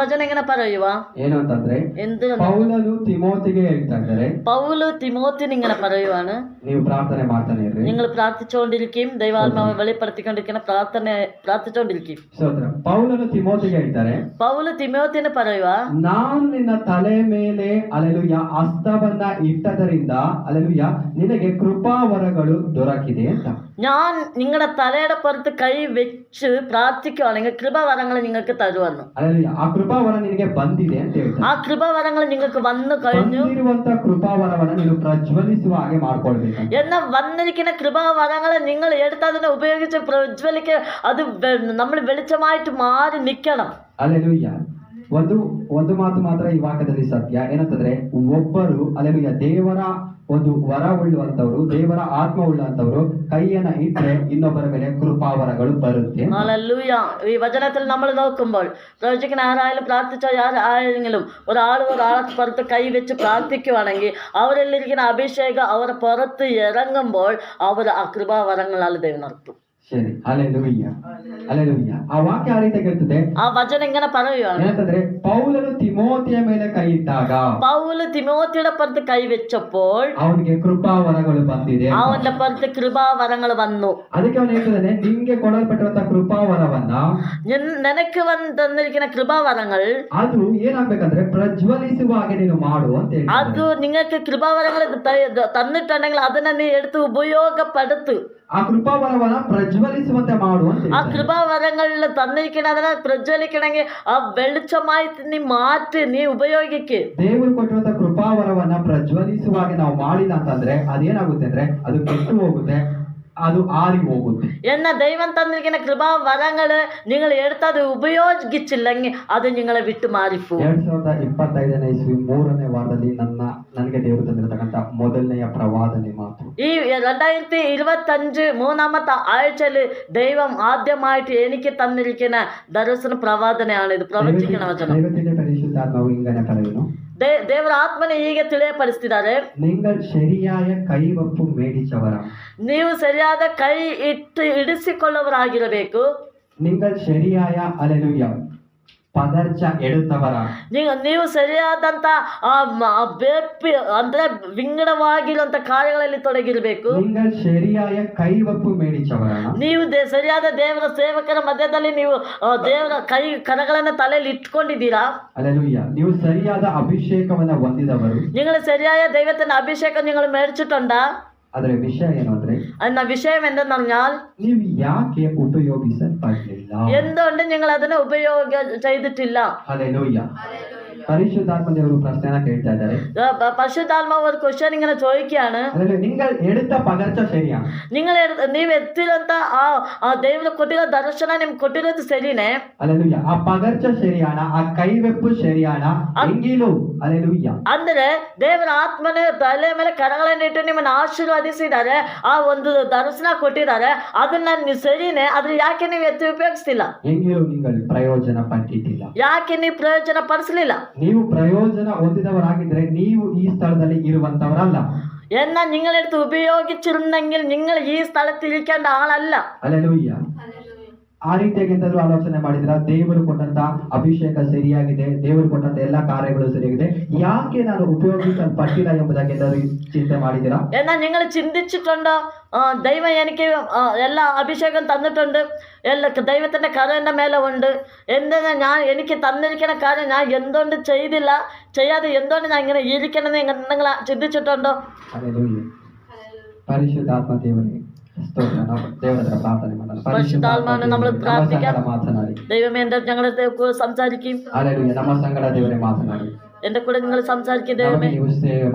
ವಚನ എങ്ങനെ പറയുക ಏನು ಅಂತಂದ್ರೆ എന്ത് ಪೌಲನು ತಿಮೋತಿಗೆ ಹೇಳ್ತಾ ಇದ್ದಾರೆ, പൗല് തിമോത്തിന് ഇങ്ങനെ പറയുവാണ്, ನೀವು ಪ್ರಾರ್ಥನೆ ಮಾಡ್ತಾನೆ ಇರ್ರಿ. നിങ്ങൾ പ്രാർത്ഥിച്ചുകൊണ്ടിരിക്കുകയും ദൈവാത്മാവ് വെളിപ്പെടുത്തിക്കൊണ്ടിരിക്കുന്ന പ്രാർത്ഥിച്ചുകൊണ്ടിരിക്കും. ಸ್ತೋತ್ರ. ಪೌಲನು ತಿಮೋತಿಗೆ ಹೇಳ್ತಾರೆ, പൗല് തിമോത്തിന് പറയുക, ನಾನು ನಿನ್ನ ತಲೆ ಮೇಲೆ ಅಲೆಲುಯ್ಯ ಹಸ್ತವನ್ನ ಇಟ್ಟದರಿಂದ ಅಲೆಲುಯ್ಯ ನಿನಗೆ ಕೃಪಾವರಗಳು ದೊರಕಿದೆ ಅಂತ. ഞാൻ നിങ്ങളുടെ തലയുടെ പുറത്ത് കൈ വെച്ച് പ്രാർത്ഥിക്കുവാണെങ്കിൽ കൃപാവരങ്ങൾ നിങ്ങൾക്ക് തരുവന്നു. ಅಲೆಲುಯ್ಯ ಆ ಕೃಪಾವರ ನಿನಗೆ ಬಂದಿದೆ ಅಂತ ಹೇಳ್ತಾರೆ. ആ കൃപാവരങ്ങൾ നിങ്ങൾക്ക് വന്നു കഴിഞ്ഞു. ಬಂದಿರುವಂತ ಕೃಪಾವರವನ್ನ ನೀನು ಪ್ರಜ್ವಲಿಸುವ ಹಾಗೆ ಮಾಡ್ಕೊಳ್ಬೇಕು. എന്നാൽ വന്നിരിക്കുന്ന കൃപാവരങ്ങളെ നിങ്ങൾ എടുത്ത് അതിനെ ഉപയോഗിച്ച് പ്രജ്വലിക്കുക, അത് നമ്മൾ വെളിച്ചമായിട്ട് മാറി നിൽക്കണം. ಅಲೆಲುಯ್ಯ ಒಂದು ಮಾತು ಮಾತ್ರ ಈ ವಾಕ್ಯದಲ್ಲಿ ಸತ್ಯ ಏನಂತಂದ್ರೆ, ಒಬ್ಬರು ಅಲೆಲುಯ್ಯ ದೇವರ ಒಂದು ವರ ಉಳ್ಳುವಂತವ್ರು, ದೇವರ ಆತ್ಮ ಉಳ್ಳುವಂತವ್ರು ಕೈಯನ್ನ ಇಟ್ರೆ ಇನ್ನೊಬ್ಬರ ಮೇಲೆ ಕೃಪಾವರಗಳು ಬರುತ್ತೆ. ഹല്ലേലൂയ. ഈ വചനത്തിൽ നമ്മൾ നോക്കുമ്പോൾ പ്രവചിക്കുന്ന ആരായാലും പ്രാർത്ഥിച്ച ആരെങ്കിലും ഒരാളെ പുറത്ത് കൈ വെച്ച് പ്രാർത്ഥിക്കുവാണെങ്കിൽ അവരിലിരിക്കുന്ന അഭിഷേകം അവരുടെ പുറത്ത് ഇറങ്ങുമ്പോൾ അവർ ആ കൃപാവരങ്ങളാൽ ദൈവം നടത്തും. ശരി, ഹല്ലേലൂയ ಹಲ್ಲೆಲೂಯಾ. ಆ ವಾಕ್ಯ ಆ ರೀತಿಯಾಗಿ ಇರ್ತದೆ. ಆ ವಚನ ഇങ്ങനെ പറയുകയാണ്, ಏನಂತಂದ್ರೆ ಪೌಲನು ತಿಮೋತಿಯ ಮೇಲೆ ಕೈ ಇಟ್ಟಾಗ, പൗല് തിമോത്തിയുടെ പുറത്ത് കൈ വെച്ചപ്പോൾ ಅವನಿಗೆ ಕೃಪಾವರಗಳು ಬಂದಿದೆ. അവന്റെ പുറത്ത് കൃപാവരങ്ങൾ വന്നു. ಅದಕ್ಕೆ ಅವನು ಹೇಳ್ತಾನೆ, ನಿಂಗೆ ಕೊಡಲ್ಪಟ್ಟಿರುವಂತಹ ಕೃಪಾವರವನ್ನ, നിനക്ക് തന്നിരിക്കുന്ന കൃപാവരങ്ങൾ ಅದು ಏನಾಗ್ಬೇಕಂದ್ರೆ ಪ್ರಜ್ವಲಿಸುವ ಹಾಗೆ ನೀನು ಮಾಡು ಅಂತ ಹೇಳಿ. അത് നിങ്ങൾക്ക് കൃപാവരങ്ങൾ തന്നിട്ടുണ്ടെങ്കിൽ അതിനെ നീ എടുത്ത് ഉപയോഗപ്പെടുത്തു. ಆ ಕೃಪಾವರವನ್ನ ಪ್ರಜ್ವಲಿಸುವಂತೆ ಮಾಡು ಅಂತ. ആ കൃപാവരങ്ങളിൽ തന്നിരിക്കുന്നതിനെ പ്രജ്വലിക്കണമെങ്കിൽ ആ വെളിച്ചമായി നീ മാറ്റി നീ ഉപയോഗിക്ക്. ದೇವರು ಕೊಟ್ಟಿರುವಂತ ಕೃಪಾವರವನ್ನ ಪ್ರಜ್ವಲಿಸುವಾಗ ನಾವು ಮಾಡಿಲ್ಲ ಅಂತಂದ್ರೆ ಅದೇನಾಗುತ್ತೆ ಅಂದ್ರೆ ಅದು ಕೆಟ್ಟು ಹೋಗುತ್ತೆ, ಅದು ಆರಿ ಹೋಗುತ್ತೆ. എന്നാൽ ദൈവം തന്നിരിക്കുന്ന കൃപാവരങ്ങള് നിങ്ങൾ എടുത്തത് ഉപയോഗിച്ചില്ലെങ്കിൽ അത് നിങ്ങളെ വിട്ടു മാറിപ്പോ. 2025ನೇ ಇಸ್ವಿ 3ನೇ ವಾರದಲ್ಲಿ ನನಗೆ ದೇವರು ತಂದಿರತಕ್ಕಂತ ಮೊದಲನೆಯ ಪ್ರವಾದನೆ ಮಾತು. ഈ 2025 മൂന്നാമത്തെ ആഴ്ചയിൽ ദൈവം ആദ്യമായിട്ട് എനിക്ക് തന്നിരിക്കുന്ന ദർശന പ്രവാദനയാണ് ഇത്. പ്രവചിക്കണ വചനം ദൈവത്തിന്റെ പരിശുദ്ധാത്മാവ് ഇങ്ങനെ പറയുന്നു, ದೇವರ ಆತ್ಮನೆ ಹೀಗೆ ತಿಳಿಯಪಡಿಸ್ತಿದ್ದಾರೆ, നിങ്ങൾ ശരിയായ കൈവപ്പ് മേടിച്ചവರ, ನೀವು ಸರಿಯಾದ ಕೈ ಇಡಿಸಿಕೊಳ್ಳುವರಾಗಿರಬೇಕು. നിങ്ങൾ ശരിയായ ഹല്ലേലൂയ ಪದರ್ಚ ಎಡುತ್ತವರ, ನೀವು ಸರಿಯಾದಂತ ಅಂದ್ರೆ ವಿಂಗಡವಾಗಿರುವಂತ ಕಾರ್ಯಗಳಲ್ಲಿ ತೊಡಗಿರಬೇಕು. നിങ്ങൾ ശരിയായ കൈവപ്പ് മേടിച്ചവರ, ನೀವು ಸರಿಯಾದ ದೇವರ ಸೇವಕರ ಮಧ್ಯದಲ್ಲಿ ನೀವು ದೇವರ ಕರಗಳನ್ನು ತಲೆಯಲ್ಲಿ ಇಟ್ಕೊಂಡಿದ್ದೀರಾ. ഹല്ലേലൂയ. ನೀವು ಸರಿಯಾದ ಅಭಿಷೇಕವನ್ನ ಹೊಂದಿದವರು, നിങ്ങൾ ശരിയായ ദൈവത്തിന്റെ അഭിഷേകം നിങ്ങൾ മേടിച്ചിട്ടുണ്ടാ. ಅದರ ವಿಷಯ ಏನು ಅಂದ್ರೆ, എന്ന വിഷയം എന്തെന്ന് പറഞ്ഞാൽ ನೀವು ಯಾಕೆ ಉಪಯೋಗಿಸಲ್ಪಡಲಿಲ್ಲ, എന്തുകൊണ്ട് നിങ്ങൾ അതിനെ ഉപയോഗം ചെയ്തിട്ടില്ല. ഹല്ലേലൂയ. പരിശുദ്ധാത്മ ದೇವರು ಪ್ರಶ್ನೆನ ಕೇಳ್ತಾ ಇದ್ದಾರೆ. പരിശുദ്ധാത്മാവ് ഒരു ക്വസ്റ്റ്യൻ ഇങ്ങനെ ചോദിക്കുകയാണ്, നിങ്ങൾ എടുത്ത പകർച്ച ശരിയാണ്, ನೀವು ಎತ್ತಿರಂತ ಆ ದೇವರು ಕೊಟ್ಟಿರೋ ದರ್ಶನ ನಿಮ್ಗೆ ಕೊಟ್ಟಿರೋದು ಸರಿನೇ. ഹല്ലേലൂയ. ಆ ಪಗರ್ಚ ശരിയാണ്, ಆ ಕೈವೆಪ್ಪು ಶರಿಯಾಣ ಎಂಗಿಲು, ಹಲ್ಲೆಲೂಯ. ಅಂದ್ರೆ ದೇವರ ಆತ್ಮನ ತಲೆ ಮೇಲೆ ಕರಗಳನ್ನಿಟ್ಟು ನಿಮ್ಮನ್ನು ಆಶೀರ್ವದಿಸಿದ್ದಾರೆ, ಆ ಒಂದು ದರ್ಶನ ಕೊಟ್ಟಿದ್ದಾರೆ, ಅದನ್ನ ನೀವು ಸರಿನೇ, ಆದ್ರೆ ಯಾಕೆ ನೀವು ಎತ್ತಿ ಉಪಯೋಗಿಸ್ತಿಲ್ಲ, ಎಂಗಿಲು നിങ്ങൾ ಪ್ರಯೋಜನ ಪಟ್ಟಿಲ್ಲ, ಯಾಕೆ ನೀವು ಪ್ರಯೋಜನ ಪಡಿಸಲಿಲ್ಲ. ನೀವು ಪ್ರಯೋಜನ ಹೊಂದಿದವರಾಗಿದ್ರೆ ನೀವು ಈ ಸ್ಥಳದಲ್ಲಿ ಇರುವಂತವರಲ್ಲ. എന്നാൽ നിങ്ങളെടുത്ത് ഉപയോഗിച്ചിരുന്നെങ്കിൽ നിങ്ങൾ ഈ സ്ഥലത്ത് ഇരിക്കേണ്ട ആളല്ല. ഹല്ലേലൂയ. ಆ ರೀತಿಯಾಗಿ ಎಂತಾದ್ರೂ ಆಲೋಚನೆ ಮಾಡಿದ್ರ, ದೇವರು ಕೊಟ್ಟಂತ ಅಭಿಷೇಕ ಸರಿಯಾಗಿದೆ, ದೇವರು ಕೊಟ್ಟಂತ ಎಲ್ಲಾ ಕಾರ್ಯಗಳು ಸರಿಯಾಗಿದೆ, ಯಾಕೆ ನಾನು ಉಪಯೋಗಿಸಲ್ಪಟ್ಟಿಲ್ಲ ಎಂಬುದಾಗಿ ಏನಾದ್ರು ಚಿಂತೆ ಮಾಡಿದಿರಾ? എന്നാൽ നിങ്ങൾ ചിന്തിച്ചിട്ടുണ്ടോ, ദൈവം എനിക്ക് എല്ലാ അഭിഷേകം തന്നിട്ടുണ്ട്, എല്ലാ ദൈവത്തിന്റെ കരം എൻ്റെ മേലെ ഉണ്ട്, എനിക്ക് തന്നിരിക്കുന്ന കാര്യം ഞാൻ എന്തുകൊണ്ട് ചെയ്യാതെ എന്തുകൊണ്ട് ഞാൻ ഇങ്ങനെ ഇരിക്കണമെന്ന് നിങ്ങൾ ചിന്തിച്ചിട്ടുണ്ടോ? പരിശുദ്ധാത്മ ದೇವರೇ പരിശുദ്ധാത്മാവിനെ നമ്മൾ പ്രാർത്ഥിക്കാം. ദൈവമേ ഞങ്ങളെ സംസാരിക്കും, എന്റെ കൂടെ നിങ്ങൾ സംസാരിക്കും. ദൈവമേ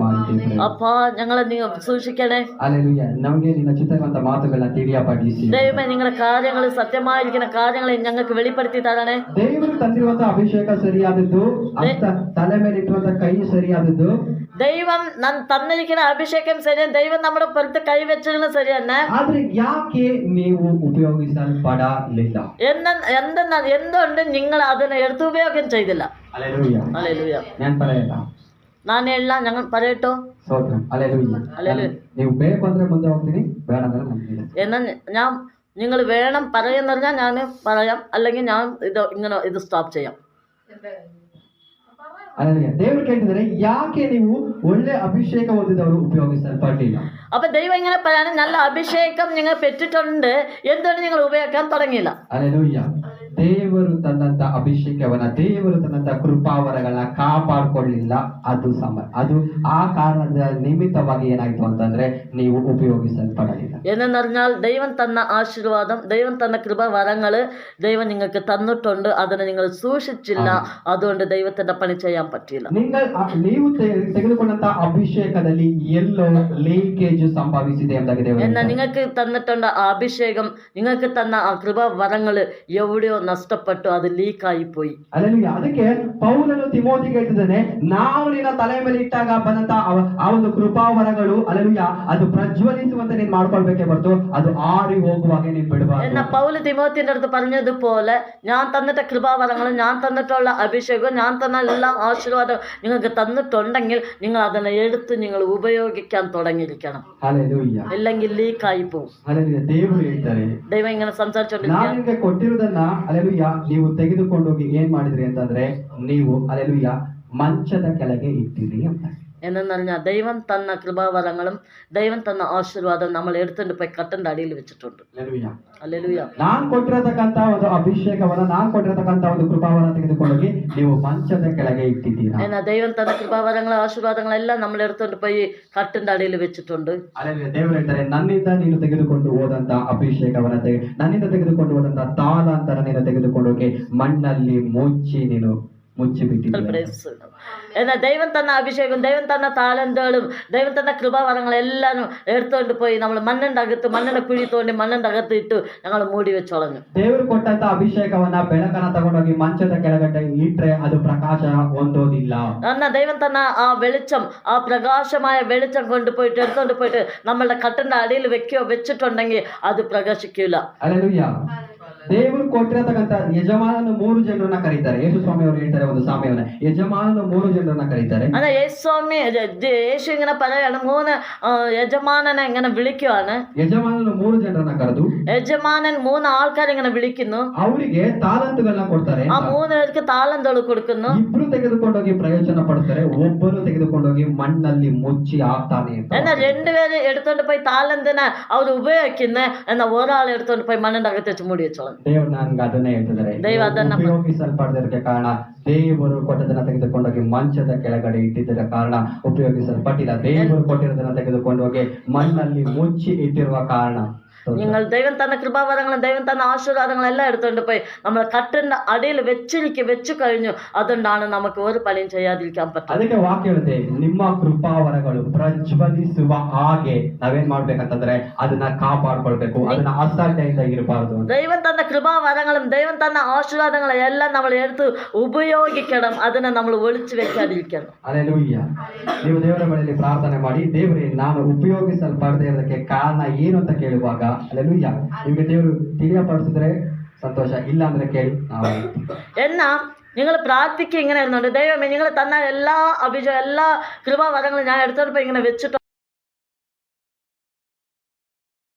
അപ്പാ ഞങ്ങളെ സൂക്ഷിക്കണേ. ദൈവമേ നിങ്ങളുടെ കാര്യങ്ങൾ സത്യമായിരിക്കുന്ന കാര്യങ്ങൾ ഞങ്ങൾക്ക് വെളിപ്പെടുത്തി തരണേ. ಅಭಿಷೇಕ ಸರಿಯಾದದ್ದು, ತಲೆ ಮೇಲೆ ಇಟ್ಟುವಂತ ಕೈ ಸರಿಯಾದದ್ದು, ദൈവം തന്നിരിക്കുന്ന അഭിഷേകം ശരിയാണ്, ദൈവം നമ്മുടെ പുറത്ത് കൈവച്ചിരുന്നത് ശരിയാണ്. ಆದ್ರೆ ಯಾಕೆ ನೀವು ಉಪಯೋಗಿಸಲ್ಪಡಲಿಲ್ಲ? എന്തുകൊണ്ട് നിങ്ങൾ അതിനെ എടുത്ത് ഉപയോഗം ചെയ്തില്ല? ഹല്ലേലൂയ. ഞാൻ പറയല്ല, ನಾನು ಹೇಳ, ഞങ്ങൾ പറയട്ടോ. ನೀವು ಬೇಕು ಅಂದ್ರೆ ಮುಂದೆ ಹೋಗ್ತೀನಿ, ಬೇಡ ಅಂದ್ರೆ ಮುಂದೆ. ഞാൻ നിങ്ങൾ വേണം പറയുന്ന ഞാൻ പറയാം, അല്ലെങ്കിൽ ഞാൻ ഇത് സ്റ്റോപ്പ് ചെയ്യാം. ಅಲ್ಲೇ ದೇವರು ಕೇಳ್ತಿದ್ದಾರೆ, ಯಾಕೆ ನೀವು ಒಳ್ಳೆ ಅಭಿಷೇಕ ಹೊಂದಿದವರು ಉಪಯೋಗಿಸಲ್ಪಡಲಿಲ್ಲ? അപ്പൊ ദൈവം ഇങ്ങനെ പറയാണ്, നല്ല അഭിഷേകം നിങ്ങൾ പെറ്റിട്ടുണ്ട്, എന്തുകൊണ്ട് നിങ്ങൾ ഉപയോഗിക്കാൻ തുടങ്ങിയില്ല? ಅಲ್ಲೆಲೂಯ್ಯ. ದೇವರು ತನ್ನಂತ ಅಭಿಷೇಕವನ್ನ, ದೇವರು ತನ್ನಂತ ಕೃಪಾವರಗಳನ್ನ ಕಾಪಾಡ್ಕೊಳ್ಳಿಲ್ಲ. ಅದು ಆ ಕಾರಣದ ನಿಮಿತ್ತವಾಗಿ ಏನಾಯ್ತು ಅಂತಂದ್ರೆ ನೀವು ಉಪಯೋಗಿಸಲ್ಪಡಲಿಲ್ಲ. എന്നു പറഞ്ഞാൽ ദൈവം തന്ന ആശീർവാദം, ദൈവം തന്ന കൃപാവരങ്ങള് ദൈവം നിങ്ങൾക്ക് തന്നിട്ടുണ്ട്, അതിനെ നിങ്ങൾ സൂക്ഷിച്ചില്ല, അതുകൊണ്ട് ദൈവത്തിന്റെ പണി ചെയ്യാൻ പറ്റിയില്ല. ನೀವು ತೆಗೆದುಕೊಂಡಂತ ಅಭಿಷೇಕದಲ್ಲಿ ಎಲ್ಲೋ ಲೀಕೇಜ್ ಸಂಭವಿಸಿದೆ ಎಂದಾಗ ದೇವರು എന്നാൽ നിങ്ങൾക്ക് തന്നിട്ടുണ്ട് ആ അഭിഷേകം, നിങ്ങൾക്ക് തന്ന ആ കൃപാവരങ്ങള് എവിടെയോ ನಷ್ಟಪಟ್ಟು ಅದು ಲೀಕ್ ಆಗಿ പോയി. ಅಲ್ಲೆಲೂಯ್ಯ. ಅದಕ್ಕೆ ಪೌಲನು ತಿಮೋಥಿಗೆ ಹೇಳ್ತಿದ್ದಾನೆ, ನಾವು ನಿನ್ನ ತಲೆ ಮೇಲೆ ಇಟ್ಟಾಗ ಬಂದಂತ ಆ ಒಂದು ಕೃಪಾವರಗಳು ಅಲ್ಲೆಲೂಯ್ಯ ಅದು ಪ್ರಜ್ವಲಿಸುವಂತೆ ನೀನ್ ಮಾಡ್ಕೊಳ್ಬೇಕೇ ಹೊರತು ಅದು ಆರಿ ಹೋಗುವಾಗ ನೀನ್ ಬಿಡಬಾರದು. എന്നാ പൗല് തിമോത്തിയുടെ അടുത്ത് പറഞ്ഞതുപോലെ, ഞാൻ തന്നിട്ട കൃപാവരങ്ങളും ഞാൻ തന്നിട്ടുള്ള അഭിഷേകവും ഞാൻ തന്ന എല്ലാ ആശീർവാദവും നിങ്ങൾക്ക് തന്നിട്ടുണ്ടെങ്കിൽ നിങ്ങൾ അതിനെ എടുത്ത് നിങ്ങൾ ഉപയോഗിക്കാൻ തുടങ്ങിയിരിക്കണം. ಹಲ್ಲೆಲೂಯ್ಯ. ഇല്ലെങ്കിൽ ലീക്കായി പോകും. ಹಲ್ಲೆಲೂಯ್ಯ. ದೇವರು ಹೇಳ್ತಾರೆ, ദൈവം ഇങ്ങനെ ನಾನು സംസാരിച്ചോണ്ടിരിക്കുക, ನಿಮಗೆ ಕೊಟ್ಟಿರುವುದನ್ನ ಅಲ್ಲೆಲೂಯ್ಯ ನೀವು ತೆಗೆದುಕೊಂಡು ಹೋಗಿ ಏನ್ ಮಾಡಿದ್ರಿ ಅಂತಂದ್ರೆ ನೀವು ಅಲ್ಲೆಲೂಯ್ಯ ಮಂಚದ ಕೆಳಗೆ ಇಟ್ಟಿರಿ ಅಂತ. എന്നു പറഞ്ഞാൽ ദൈവം തന്ന കൃപാവരങ്ങളും ദൈവം തന്ന ആശീർവാദം നമ്മൾ എടുത്തുകൊണ്ട് പോയി കട്ടന്റെ അടിയിൽ വെച്ചിട്ടുണ്ട്. ಹಲ್ಲೆಲೂಯ್ಯ. ഹല്ലേലൂയ. ನಾನ್ ಕೊಟ್ಟಿರತಕ್ಕಂತ ಒಂದು ಅಭಿಷೇಕವನ್ನ, ನಾನ್ ಕೊಟ್ಟಿರತಕ್ಕಂತ ಒಂದು ಕೃಪಾವರ ತೆಗೆದುಕೊಂಡೋಗಿ ನೀವು ಮಂಚದ ಕೆಳಗೆ ಇಟ್ಟಿದ್ದೀರಾ. എന്നാ ദൈവം തന്ന കൃപാവരങ്ങളും ആശീർവാദങ്ങളും എല്ലാം നമ്മൾ എടുത്തുകൊണ്ട് പോയി കട്ടന്റെ അടിയിൽ വെച്ചിട്ടുണ്ട്. ಅಲ್ಲೇ ದೇವರು ಹೇಳ್ತಾರೆ, ನನ್ನಿಂದ ನೀನು ತೆಗೆದುಕೊಂಡು ಹೋದಂತ ಅಭಿಷೇಕವನ್ನ ನನ್ನಿಂದ ತೆಗೆದುಕೊಂಡು ಹೋದಂತ ತಾಲಾಂತರ ನೀನು ತೆಗೆದುಕೊಂಡು ಹೋಗಿ ಮಣ್ಣಲ್ಲಿ ಮುಚ್ಚಿಬಿಟ್ಟಿದ್ದೀರಾ. എന്നാൽ ദൈവം തന്ന അഭിഷേകം, ദൈവം തന്ന താലന്തുകളും ദൈവം തന്ന കൃപാവരങ്ങളും എല്ലാം എടുത്തുകൊണ്ട് പോയി നമ്മൾ മണ്ണിന്റെ കുഴി തോണ്ടി മണ്ണിന്റെ അകത്ത് ഇട്ട് ഞങ്ങൾ മൂടി വെച്ചോളഞ്ഞു. ದೇವರು ಕೊಟ್ಟಂತ ಅಭಿಷೇಕವನ್ನ ಬೆಳಕನ್ನ ತಗೊಂಡೋಗಿ ಮಂಚದ ಕೆಳಗಡೆ ಇಟ್ರೆ ಅದು ಪ್ರಕಾಶ ಹೊಂದೋದಿಲ್ಲ. എന്നാൽ ദൈവം തന്ന ആ വെളിച്ചം, ആ പ്രകാശമായ വെളിച്ചം കൊണ്ടുപോയിട്ട് എടുത്തോണ്ട് പോയിട്ട് നമ്മളുടെ കട്ടന്റെ അടിയിൽ വെച്ചിട്ടുണ്ടെങ്കിൽ അത് പ്രകാശിക്കൂല. ಹಲ್ಲೆಲೂಯ್ಯ. ದೇವರು ಕೊಟ್ಟಿರತಕ್ಕಂತ ಯಜಮಾನನು 3 ಜನರನ್ನ ಕರೀತಾರೆ. ಯೇಸು ಸ್ವಾಮಿ ಅವರು ಹೇಳ್ತಾರೆ ಒಂದು ಸಾಮ್ಯವನ್ನ, ಯಜಮಾನನು 3 ಜನರನ್ನ ಕರೀತಾರೆ. അതെ, യേശു ഇങ്ങനെ പറയാണ്, 3 യജമാനനെ ഇങ്ങനെ വിളിക്കുവാണ്. ಯಜಮಾನನು 3 ಜನರನ್ನ ಕರೆದು യജമാനൻ 3 ആൾക്കാരെ ഇങ്ങനെ വിളിക്കുന്നു. ಅವರಿಗೆ ತಾಲಂತುಗಳನ್ನ ಕೊಡ್ತಾರೆ. ആ 3 പേർക്ക് താലന്തുകൾ കൊടുക്കുന്നു. ಇಬ್ರು ತೆಗೆದುಕೊಂಡೋಗಿ ಪ್ರಯೋಜನ ಪಡ್ತಾರೆ, ಒಬ್ಬರು ತೆಗೆದುಕೊಂಡೋಗಿ ಮಣ್ಣಲ್ಲಿ ಮುಚ್ಚಿ ಹಾಕ್ತಾನೆ ಅಂತ. എന്നാൽ 2 പേര് എടുത്തോണ്ട് പോയി താലന്തിനെ അവർ ഉപയോഗിക്കുന്നു, എന്നാൽ ഒരാൾ എടുത്തോണ്ട് പോയി മണ്ണിന്റെ അകത്ത് വെച്ച് മൂടി വെച്ചോളാം. ದೇವರು ನನ್ಗೆ ಅದನ್ನೇ ಹೇಳ್ತಿದ್ದಾರೆ, ಉಪಯೋಗಿಸಲ್ಪಡದಿರಕ್ಕೆ ಕಾರಣ ದೇವರು ಕೊಟ್ಟದನ್ನ ತೆಗೆದುಕೊಂಡೋಗಿ ಮಂಚದ ಕೆಳಗಡೆ ಇಟ್ಟಿದ್ದರ ಕಾರಣ ಉಪಯೋಗಿಸಲ್ಪಟ್ಟಿಲ್ಲ. ದೇವರು ಕೊಟ್ಟಿರೋದನ್ನ ತೆಗೆದುಕೊಂಡೋಗಿ ಮಣ್ಣಲ್ಲಿ ಮುಚ್ಚಿ ಇಟ್ಟಿರುವ ಕಾರಣ. നിങ്ങൾ ദൈവം തന്ന കൃപാവരങ്ങളും ദൈവം തന്ന ആശീർവാദങ്ങളും എല്ലാം എടുത്തുകൊണ്ട് പോയി നമ്മൾ കട്ടിന്റെ അടിയിൽ വെച്ചു കഴിഞ്ഞു. അതുകൊണ്ടാണ് നമുക്ക് ഒരു പണിയും ചെയ്യാതിരിക്കാൻ പറ്റും. ಅದಕ್ಕೆ ವಾಕ್ಯ ಹೇಳುತ್ತೆ, ನಿಮ್ಮ ಕೃಪಾವರಗಳು ಪ್ರಜ್ವಲಿಸುವ ಹಾಗೆ ನಾವೇನ್ ಮಾಡ್ಬೇಕಂತಂದ್ರೆ ಅದನ್ನ ಕಾಪಾಡ್ಕೊಳ್ಬೇಕು, ಅದನ್ನ ಅಸಡ್ಡೆಯಿಂದ ಇರಬಾರದು. ദൈവം തന്ന കൃപാവരങ്ങളും ദൈവം തന്ന ആശീർവാദങ്ങളും എല്ലാം നമ്മൾ എടുത്ത് ഉപയോഗിക്കണം, അതിനെ നമ്മൾ ഒളിച്ചു വെക്കാതിരിക്കണം. ಹಲ್ಲೆಲೂಯ್ಯ. ನೀವು ದೇವರ ಬಳಿಯಲ್ಲಿ ಪ್ರಾರ್ಥನೆ ಮಾಡಿ, ದೇವರೇ ನಾನು ಉಪಯೋಗಿಸಲ್ಪಡದೇ ಇರೋದಕ್ಕೆ ಕಾರಣ ಏನು ಅಂತ ಕೇಳುವಾಗ, ಹಲ್ಲೆಲೂಯ್ಯ, ನಿಮಗೆ ದೇವರು ತಿಳಿಯಪಡಿಸಿದ್ರೆ ಸಂತೋಷ, ಇಲ್ಲ ಅಂದ್ರೆ ಕೇಳಿ ನಾವು. എന്നാ നിങ്ങൾ പ്രാർത്ഥിക്കുക ഇങ്ങനെ ഇരുന്നുണ്ട്, ദൈവമേ നിങ്ങൾ തന്ന എല്ലാ കൃപാവരങ്ങളും ഞാൻ എടുത്തോണ്ട് പോയി ഇങ്ങനെ വെച്ചിട്ട്